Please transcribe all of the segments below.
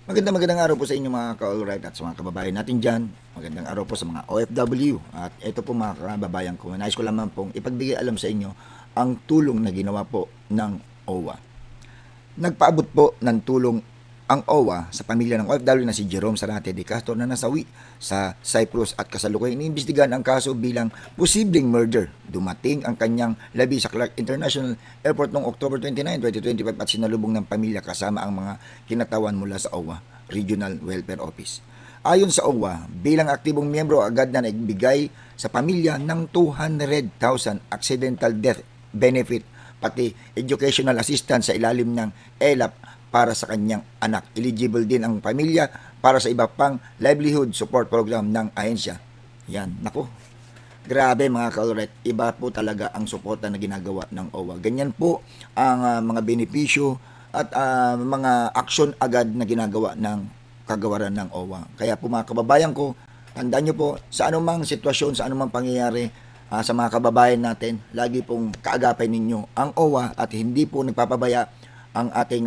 Magandang araw po sa inyo mga ka-alright at sa mga kababayan natin dyan. Magandang araw po sa mga OFW. At ito po mga kababayan ko, nais ko lamang pong ipagbigay alam sa inyo ang tulong na ginawa po ng OWA. Nagpaabot po ng tulong ang OWA sa pamilya ng OFW na si Jerome Sarate de Castro na nasawi sa Cyprus at kasalukuyang iniimbestigahan ang kaso bilang posibleng murder. Dumating ang kanyang labi sa Clark International Airport noong October 29, 2025 at sinalubong ng pamilya kasama ang mga kinatawan mula sa OWA Regional Welfare Office. Ayon sa OWA, bilang aktibong miyembro agad na nagbigay sa pamilya ng 200,000 accidental death benefit pati educational assistance sa ilalim ng ELAP para sa kanyang anak. Eligible din ang pamilya para sa iba pang livelihood support program ng ahensya. Yan, nako. Grabe mga ka-alright, iba po talaga ang suporta na ginagawa ng OWA. Ganyan po ang mga benepisyo at mga aksyon agad na ginagawa ng kagawaran ng OWA. Kaya po mga kababayan ko, tandaan nyo po sa anumang sitwasyon, sa anumang pangyayari sa mga kababayan natin, lagi pong kaagapay ninyo ang OWA at hindi po nagpapabaya ang ating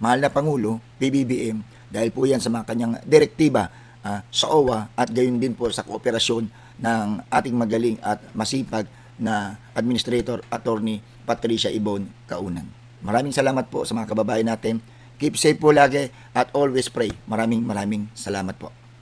mahal na Pangulo, PBBM, dahil po yan sa mga kanyang direktiba sa OWA at gayon din po sa kooperasyon ng ating magaling at masipag na Administrator Attorney Patricia Ibon Kaunan. Maraming salamat po sa mga kababayan natin. Keep safe po lagi at always pray. Maraming salamat po.